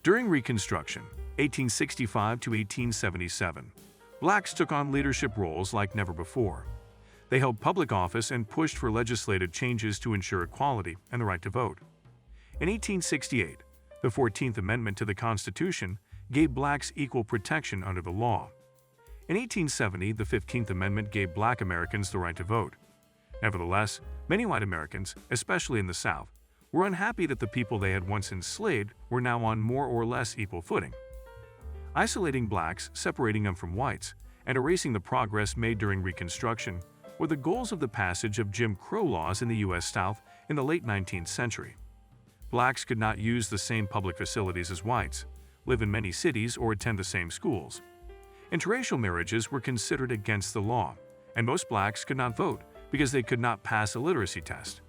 During Reconstruction, 1865 to 1877, blacks took on leadership roles like never before. They held public office and pushed for legislative changes to ensure equality and the right to vote. In 1868, the 14th Amendment to the Constitution gave blacks equal protection under the law. In 1870, the 15th Amendment gave black Americans the right to vote. Nevertheless, many white Americans, especially in the South, were unhappy that the people they had once enslaved were now on more or less equal footing. Isolating blacks, separating them from whites, and erasing the progress made during Reconstruction were the goals of the passage of Jim Crow laws in the U.S. South in the late 19th century. Blacks could not use the same public facilities as whites, live in many cities, or attend the same schools. Interracial marriages were considered against the law, and most blacks could not vote because they could not pass a literacy test.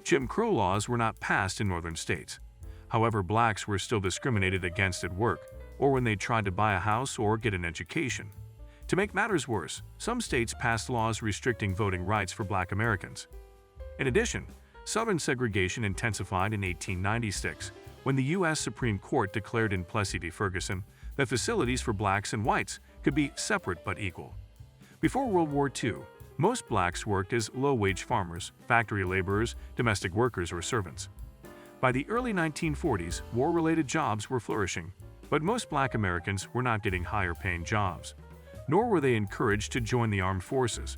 Jim Crow laws were not passed in northern states. However, blacks were still discriminated against at work or when they tried to buy a house or get an education. To make matters worse, some states passed laws restricting voting rights for black Americans. In addition, Southern segregation intensified in 1896 when the U.S. Supreme Court declared in Plessy v. Ferguson that facilities for blacks and whites could be separate but equal. Before World War II, most blacks worked as low-wage farmers, factory laborers, domestic workers, or servants. By the early 1940s, war-related jobs were flourishing, but most black Americans were not getting higher-paying jobs, nor were they encouraged to join the armed forces.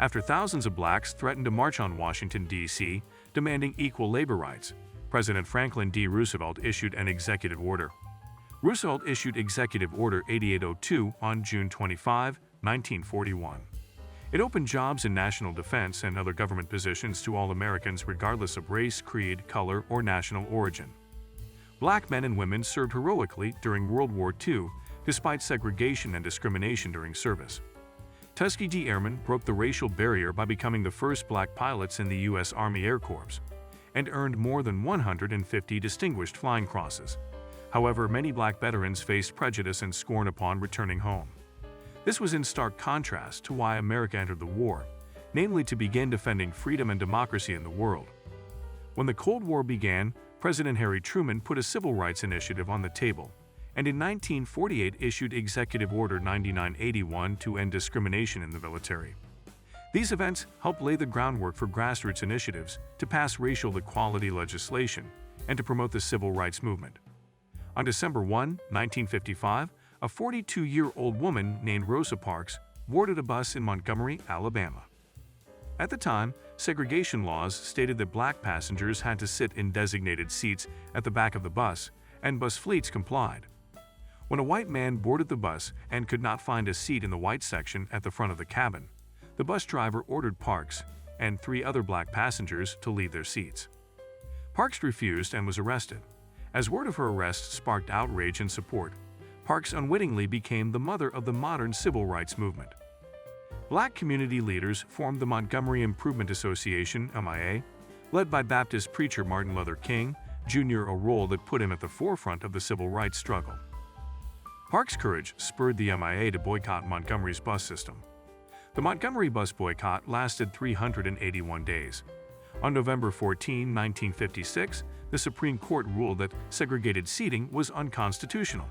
After thousands of blacks threatened to march on Washington, D.C., demanding equal labor rights, President Franklin D. Roosevelt issued an executive order. Roosevelt issued Executive Order 8802 on June 25, 1941. It opened jobs in national defense and other government positions to all Americans regardless of race, creed, color, or national origin. Black men and women served heroically during World War II despite segregation and discrimination during service. Tuskegee Airmen broke the racial barrier by becoming the first black pilots in the U.S. Army Air Corps and earned more than 150 distinguished flying crosses. However, many black veterans faced prejudice and scorn upon returning home. This was in stark contrast to why America entered the war, namely to begin defending freedom and democracy in the world. When the Cold War began, President Harry Truman put a civil rights initiative on the table, and in 1948 issued Executive Order 9981 to end discrimination in the military. These events helped lay the groundwork for grassroots initiatives to pass racial equality legislation and to promote the civil rights movement. On December 1, 1955, a 42-year-old woman named Rosa Parks boarded a bus in Montgomery, Alabama. At the time, segregation laws stated that black passengers had to sit in designated seats at the back of the bus, and bus fleets complied. When a white man boarded the bus and could not find a seat in the white section at the front of the cabin, the bus driver ordered Parks and 3 other black passengers to leave their seats. Parks refused and was arrested. As word of her arrest sparked outrage and support, Parks unwittingly became the mother of the modern civil rights movement. Black community leaders formed the Montgomery Improvement Association, MIA, led by Baptist preacher Martin Luther King, Jr., a role that put him at the forefront of the civil rights struggle. Parks' courage spurred the MIA to boycott Montgomery's bus system. The Montgomery bus boycott lasted 381 days. On November 14, 1956, the Supreme Court ruled that segregated seating was unconstitutional.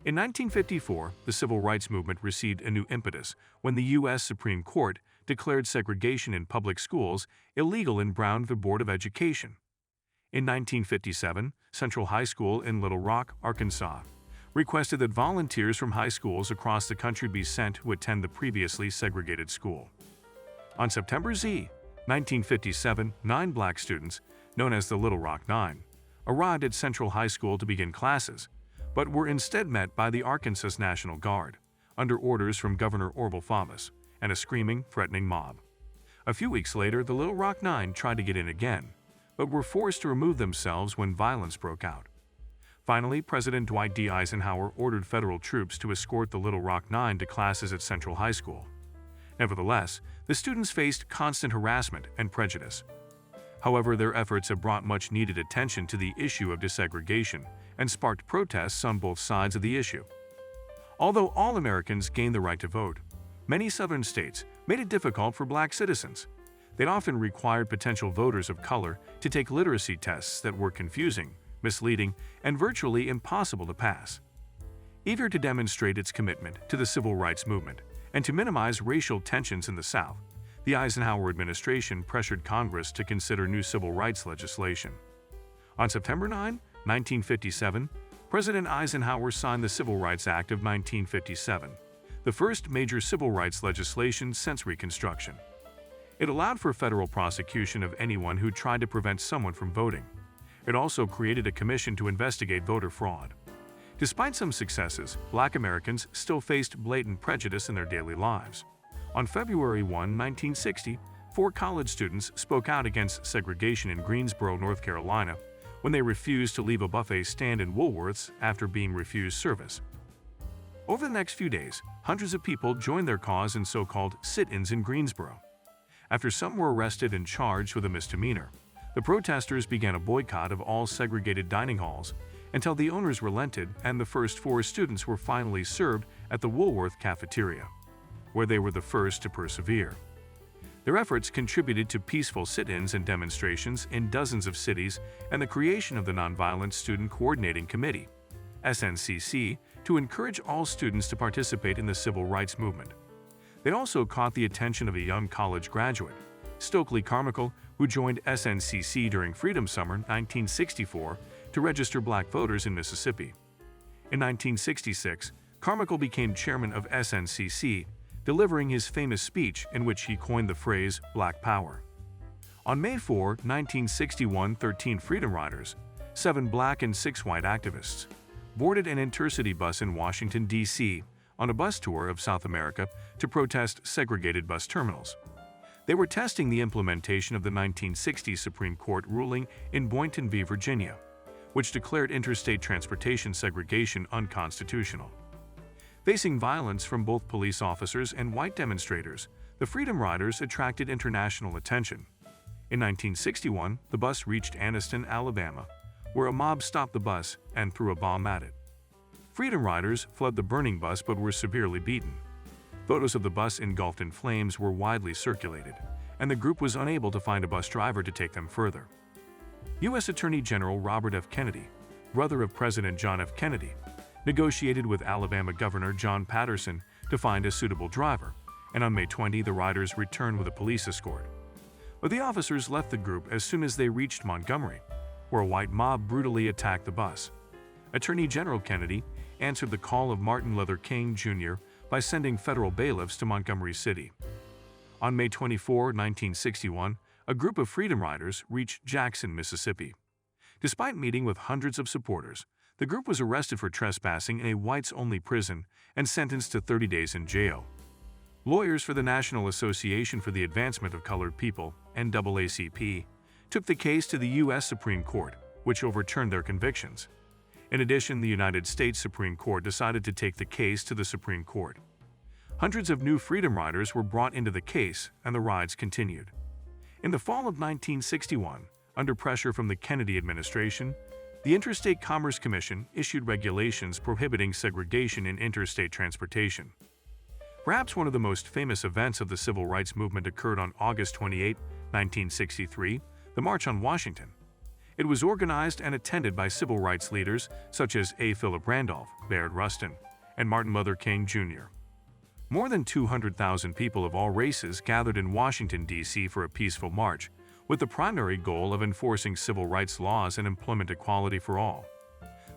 In 1954, the civil rights movement received a new impetus when the U.S. Supreme Court declared segregation in public schools illegal in Brown v. Board of Education. In 1957, Central High School in Little Rock, Arkansas, requested that volunteers from high schools across the country be sent to attend the previously segregated school. On September Z, 1957, 9 black students, known as the Little Rock Nine, arrived at Central High School to begin classes, but were instead met by the Arkansas National Guard, under orders from Governor Orville Faubus, and a screaming, threatening mob. A few weeks later, the Little Rock Nine tried to get in again, but were forced to remove themselves when violence broke out. Finally, President Dwight D. Eisenhower ordered federal troops to escort the Little Rock Nine to classes at Central High School. Nevertheless, the students faced constant harassment and prejudice. However, their efforts have brought much-needed attention to the issue of desegregation and sparked protests on both sides of the issue. Although all Americans gained the right to vote, many southern states made it difficult for black citizens. They often required potential voters of color to take literacy tests that were confusing, misleading, and virtually impossible to pass. Eager to demonstrate its commitment to the civil rights movement and to minimize racial tensions in the South, the Eisenhower administration pressured Congress to consider new civil rights legislation. On September 9, 1957, President Eisenhower signed the Civil Rights Act of 1957, the first major civil rights legislation since Reconstruction. It allowed for federal prosecution of anyone who tried to prevent someone from voting. It also created a commission to investigate voter fraud. Despite some successes, Black Americans still faced blatant prejudice in their daily lives. On February 1, 1960, 4 college students spoke out against segregation in Greensboro, North Carolina, when they refused to leave a buffet stand in Woolworth's after being refused service. Over the next few days, hundreds of people joined their cause in so-called sit-ins in Greensboro. After some were arrested and charged with a misdemeanor, the protesters began a boycott of all segregated dining halls until the owners relented and the first 4 students were finally served at the Woolworth cafeteria, where they were the first to persevere. Their efforts contributed to peaceful sit-ins and demonstrations in dozens of cities and the creation of the Nonviolent Student Coordinating Committee, SNCC, to encourage all students to participate in the civil rights movement. They also caught the attention of a young college graduate, Stokely Carmichael, who joined SNCC during Freedom Summer 1964 to register Black voters in Mississippi. In 1966, Carmichael became chairman of SNCC, delivering his famous speech in which he coined the phrase Black Power. On May 4, 1961, 13 Freedom Riders, 7 Black and 6 white activists, boarded an intercity bus in Washington, D.C., on a bus tour of South America to protest segregated bus terminals. They were testing the implementation of the 1960 Supreme Court ruling in Boynton v. Virginia, which declared interstate transportation segregation unconstitutional. Facing violence from both police officers and white demonstrators, the Freedom Riders attracted international attention. In 1961, the bus reached Anniston, Alabama, where a mob stopped the bus and threw a bomb at it. Freedom Riders fled the burning bus but were severely beaten. Photos of the bus engulfed in flames were widely circulated, and the group was unable to find a bus driver to take them further. U.S. Attorney General Robert F. Kennedy, brother of President John F. Kennedy, negotiated with Alabama Governor John Patterson to find a suitable driver, and on May 20 the riders returned with a police escort. But the officers left the group as soon as they reached Montgomery, where a white mob brutally attacked the bus. Attorney General Kennedy answered the call of Martin Luther King Jr. by sending federal bailiffs to Montgomery City. On May 24, 1961, a group of Freedom Riders reached Jackson, Mississippi. Despite meeting with hundreds of supporters, the group was arrested for trespassing in a whites-only prison and sentenced to 30 days in jail. Lawyers for the National Association for the Advancement of Colored People, NAACP, took the case to the U.S. Supreme Court, which overturned their convictions. In addition, the United States Supreme Court decided to take the case to the Supreme Court. Hundreds of new Freedom Riders were brought into the case, and the rides continued. In the fall of 1961, under pressure from the Kennedy administration, the Interstate Commerce Commission issued regulations prohibiting segregation in interstate transportation. Perhaps one of the most famous events of the civil rights movement occurred on August 28, 1963, the March on Washington. It was organized and attended by civil rights leaders such as A. Philip Randolph, Bayard Rustin, and Martin Luther King Jr. More than 200,000 people of all races gathered in Washington, D.C. for a peaceful march, with the primary goal of enforcing civil rights laws and employment equality for all.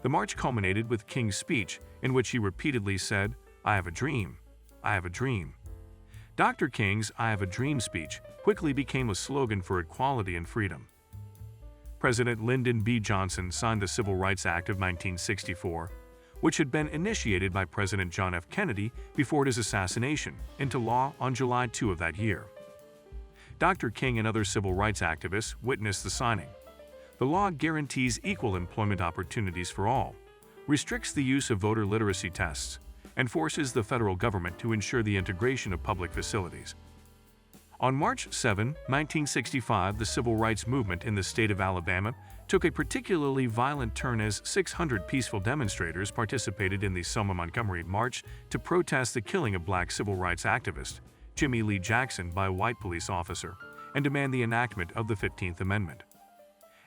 The march culminated with King's speech, in which he repeatedly said, "I have a dream. I have a dream." Dr. King's "I have a dream" speech quickly became a slogan for equality and freedom. President Lyndon B. Johnson signed the Civil Rights Act of 1964, which had been initiated by President John F. Kennedy before his assassination, into law on July 2 of that year. Dr. King and other civil rights activists witnessed the signing. The law guarantees equal employment opportunities for all, restricts the use of voter literacy tests, and forces the federal government to ensure the integration of public facilities. On March 7, 1965, the civil rights movement in the state of Alabama took a particularly violent turn as 600 peaceful demonstrators participated in the Selma Montgomery March to protest the killing of black civil rights activist Jimmy Lee Jackson by a white police officer and demand the enactment of the 15th Amendment.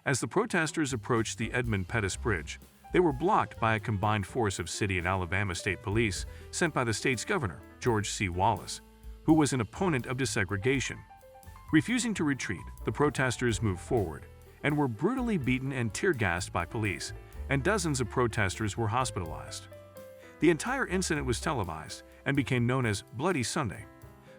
As the protesters approached the Edmund Pettus Bridge, they were blocked by a combined force of city and Alabama state police sent by the state's governor, George C. Wallace, who was an opponent of desegregation. Refusing to retreat, the protesters moved forward and were brutally beaten and tear-gassed by police, and dozens of protesters were hospitalized. The entire incident was televised and became known as Bloody Sunday.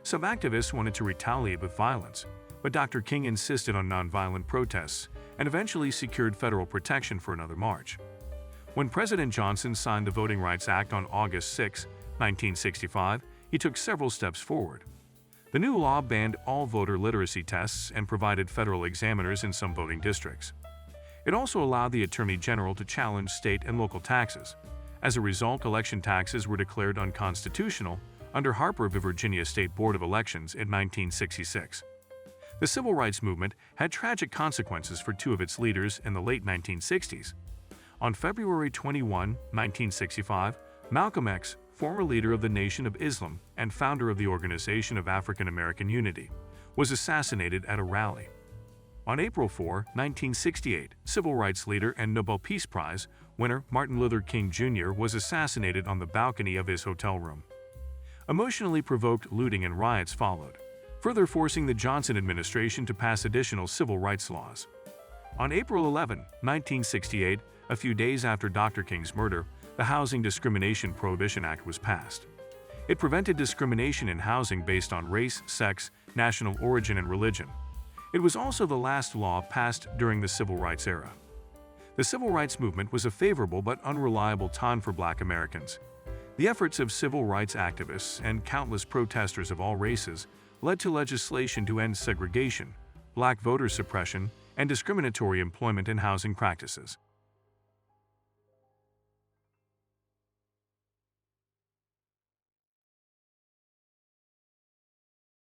Some activists wanted to retaliate with violence, but Dr. King insisted on nonviolent protests and eventually secured federal protection for another march. When President Johnson signed the Voting Rights Act on August 6, 1965, he took several steps forward. The new law banned all voter literacy tests and provided federal examiners in some voting districts. It also allowed the Attorney General to challenge state and local taxes. As a result, election taxes were declared unconstitutional under Harper v. Virginia State Board of Elections in 1966. The civil rights movement had tragic consequences for two of its leaders in the late 1960s. On February 21, 1965, Malcolm X, former leader of the Nation of Islam and founder of the Organization of African American Unity, was assassinated at a rally. On April 4, 1968, civil rights leader and Nobel Peace Prize winner Martin Luther King Jr. was assassinated on the balcony of his hotel room. Emotionally provoked looting and riots followed, further forcing the Johnson administration to pass additional civil rights laws. On April 11, 1968, a few days after Dr. King's murder, the Housing Discrimination Prohibition Act was passed. It prevented discrimination in housing based on race, sex, national origin, and religion. It was also the last law passed during the Civil Rights era. The Civil Rights Movement was a favorable but unreliable time for Black Americans. The efforts of civil rights activists and countless protesters of all races led to legislation to end segregation, Black voter suppression, and discriminatory employment and housing practices.